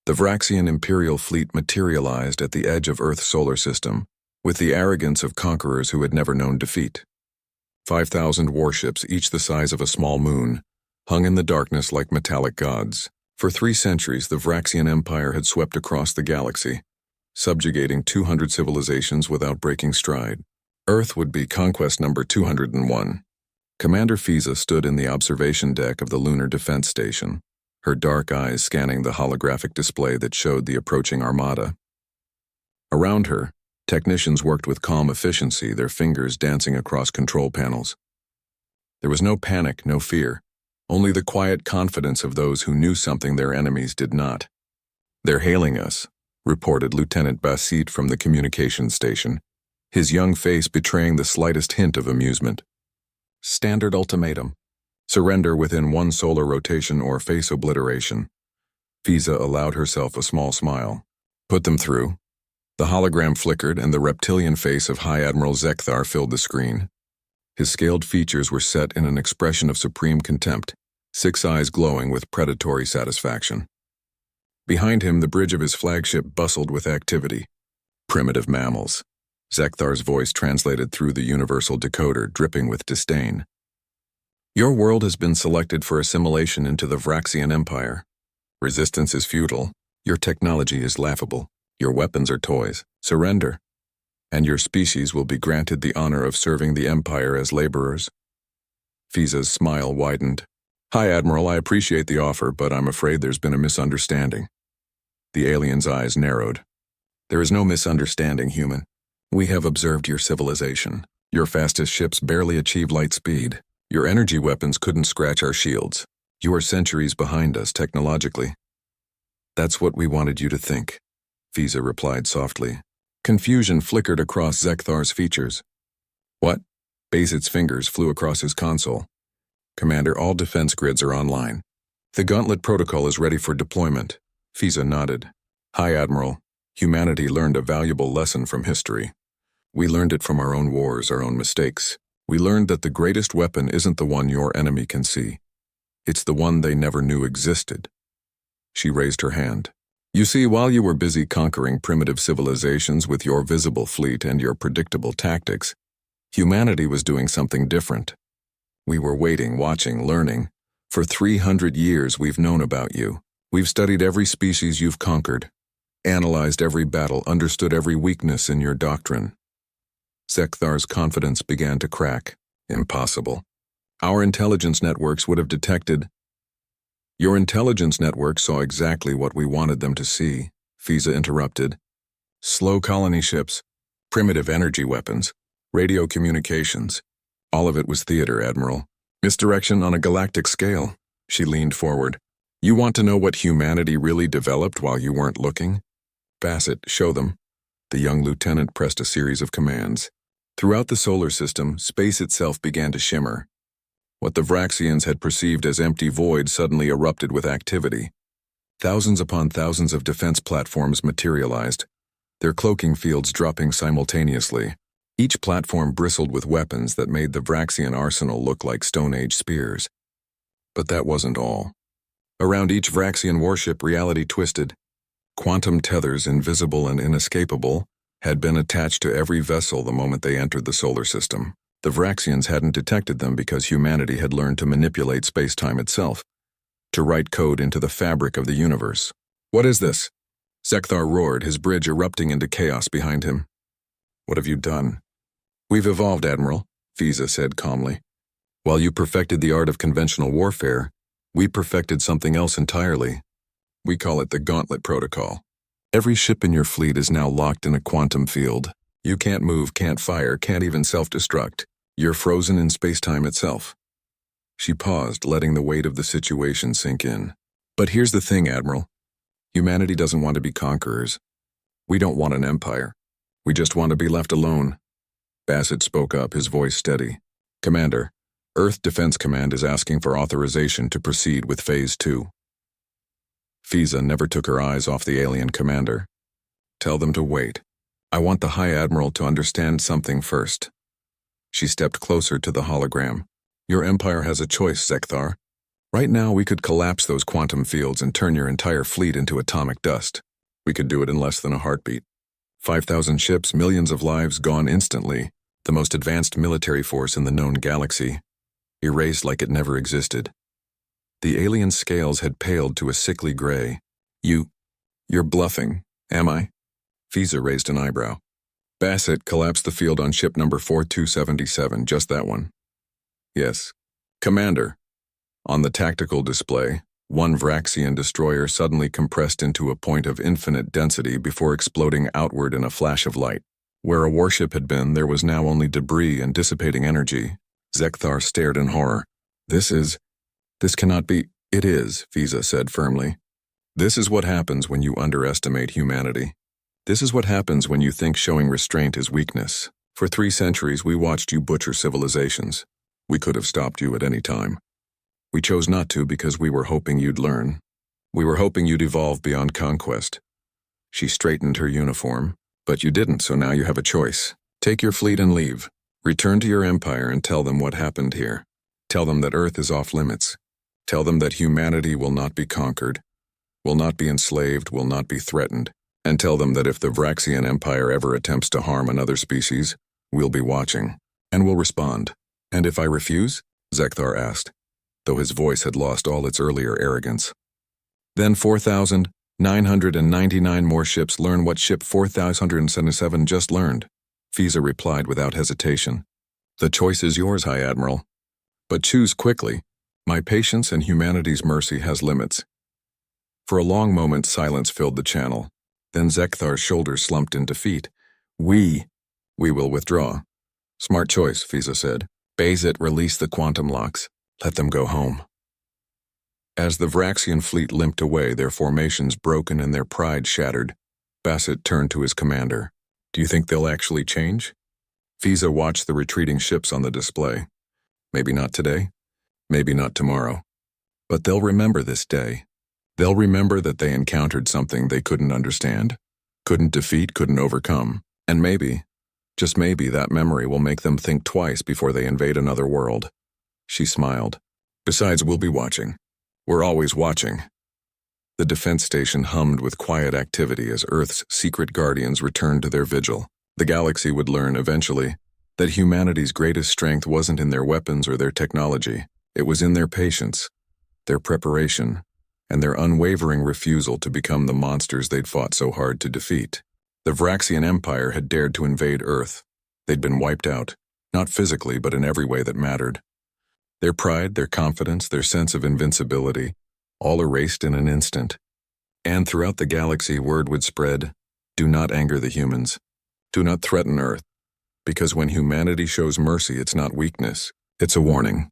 The Vraxian Imperial fleet materialized at the edge of Earth's solar system, with the arrogance of conquerors who had never known defeat. 5,000 warships, each the size of a small moon, hung in the darkness like metallic gods. For 3 centuries, the Vraxian Empire had swept across the galaxy, subjugating 200 civilizations without breaking stride. Earth would be conquest number 201. Commander Fiza stood in the observation deck of the Lunar Defense Station, her dark eyes scanning the holographic display that showed the approaching armada. Around her, technicians worked with calm efficiency, their fingers dancing across control panels. There was no panic, no fear, only the quiet confidence of those who knew something their enemies did not. "They're hailing us," reported Lieutenant Basit from the communications station, his young face betraying the slightest hint of amusement. "Standard ultimatum. Surrender within 1 solar rotation or face obliteration." Fiza allowed herself a small smile. "Put them through." The hologram flickered and the reptilian face of High Admiral Zekthar filled the screen. His scaled features were set in an expression of supreme contempt, 6 eyes glowing with predatory satisfaction. Behind him, the bridge of his flagship bustled with activity. "Primitive mammals." Zekthar's voice translated through the universal decoder, dripping with disdain. "Your world has been selected for assimilation into the Vraxian Empire. Resistance is futile. Your technology is laughable. Your weapons are toys. Surrender, and your species will be granted the honor of serving the Empire as laborers." Fiza's smile widened. "Hi, Admiral, I appreciate the offer, but I'm afraid there's been a misunderstanding." The alien's eyes narrowed. "There is no misunderstanding, human. We have observed your civilization. Your fastest ships barely achieve light speed. Your energy weapons couldn't scratch our shields. You are centuries behind us technologically." "That's what we wanted you to think," Fiza replied softly. Confusion flickered across Zekthar's features. "What?" Basit's fingers flew across his console. "Commander, all defense grids are online. The Gauntlet Protocol is ready for deployment." Fiza nodded. "Hi, Admiral. Humanity learned a valuable lesson from history. We learned it from our own wars, our own mistakes. We learned that the greatest weapon isn't the one your enemy can see. It's the one they never knew existed." She raised her hand. "You see, while you were busy conquering primitive civilizations with your visible fleet and your predictable tactics, humanity was doing something different. We were waiting, watching, learning. For 300 years we've known about you. We've studied every species you've conquered, analyzed every battle, understood every weakness in your doctrine." Zekthar's confidence began to crack. "Impossible. Our intelligence networks would have detected—" "Your intelligence network saw exactly what we wanted them to see," Fiza interrupted. "Slow colony ships, primitive energy weapons, radio communications. All of it was theater, Admiral. Misdirection on a galactic scale." She leaned forward. "You want to know what humanity really developed while you weren't looking? Bassett, show them." The young lieutenant pressed a series of commands. Throughout the solar system, space itself began to shimmer. What the Vraxians had perceived as empty void suddenly erupted with activity. Thousands upon thousands of defense platforms materialized, their cloaking fields dropping simultaneously. Each platform bristled with weapons that made the Vraxian arsenal look like Stone Age spears. But that wasn't all. Around each Vraxian warship, reality twisted. Quantum tethers, invisible and inescapable, had been attached to every vessel the moment they entered the solar system. The Vraxians hadn't detected them because humanity had learned to manipulate space-time itself, to write code into the fabric of the universe. "What is this?" Zekthar roared, his bridge erupting into chaos behind him. "What have you done?" "We've evolved, Admiral," Fiza said calmly. "While you perfected the art of conventional warfare, we perfected something else entirely. We call it the Gauntlet Protocol. Every ship in your fleet is now locked in a quantum field. You can't move, can't fire, can't even self-destruct. You're frozen in space-time itself." She paused, letting the weight of the situation sink in. "But here's the thing, Admiral. Humanity doesn't want to be conquerors. We don't want an empire. We just want to be left alone." Bassett spoke up, his voice steady. "Commander, Earth Defense Command is asking for authorization to proceed with Phase 2. Fiza never took her eyes off the alien commander. "Tell them to wait. I want the High Admiral to understand something first." She stepped closer to the hologram. "Your empire has a choice, Zekthar. Right now, we could collapse those quantum fields and turn your entire fleet into atomic dust. We could do it in less than a heartbeat. 5,000 ships, millions of lives gone instantly, the most advanced military force in the known galaxy, erased like it never existed. The alien scales had paled to a sickly gray. You're bluffing, am I? Fiza raised an eyebrow. Bassett collapsed the field on ship number 4277, just that one. Yes. Commander. On the tactical display, one Vraxian destroyer suddenly compressed into a point of infinite density before exploding outward in a flash of light. Where a warship had been, there was now only debris and dissipating energy. Zekthar stared in horror. This cannot be. It is, Fiza said firmly. This is what happens when you underestimate humanity. This is what happens when you think showing restraint is weakness. For 3 centuries, we watched you butcher civilizations. We could have stopped you at any time. We chose not to because we were hoping you'd learn. We were hoping you'd evolve beyond conquest. She straightened her uniform, but you didn't, so now you have a choice. Take your fleet and leave. Return to your empire and tell them what happened here. Tell them that Earth is off limits. Tell them that humanity will not be conquered, will not be enslaved, will not be threatened. And tell them that if the Vraxian Empire ever attempts to harm another species, we'll be watching, and we'll respond. And if I refuse? Zekthar asked, though his voice had lost all its earlier arrogance. Then 4,999 more ships learn what ship 4077 just learned, Fiza replied without hesitation. The choice is yours, High Admiral. But choose quickly. My patience and humanity's mercy has limits. For a long moment, silence filled the channel. Then Zekthar's shoulders slumped in defeat. We will withdraw. Smart choice, Fiza said. Bazit, release the quantum locks. Let them go home. As the Vraxian fleet limped away, their formations broken and their pride shattered, Bassett turned to his commander. Do you think they'll actually change? Fiza watched the retreating ships on the display. Maybe not today, maybe not tomorrow. But they'll remember this day. They'll remember that they encountered something they couldn't understand, couldn't defeat, couldn't overcome. And maybe, just maybe, that memory will make them think twice before they invade another world. She smiled. Besides, we'll be watching. We're always watching. The defense station hummed with quiet activity as Earth's secret guardians returned to their vigil. The galaxy would learn eventually that humanity's greatest strength wasn't in their weapons or their technology. It was in their patience, their preparation, and their unwavering refusal to become the monsters they'd fought so hard to defeat. The Vraxian Empire had dared to invade Earth. They'd been wiped out, not physically but in every way that mattered. Their pride, their confidence, their sense of invincibility, all erased in an instant. And throughout the galaxy, word would spread, do not anger the humans. Do not threaten Earth. Because when humanity shows mercy, it's not weakness, it's a warning.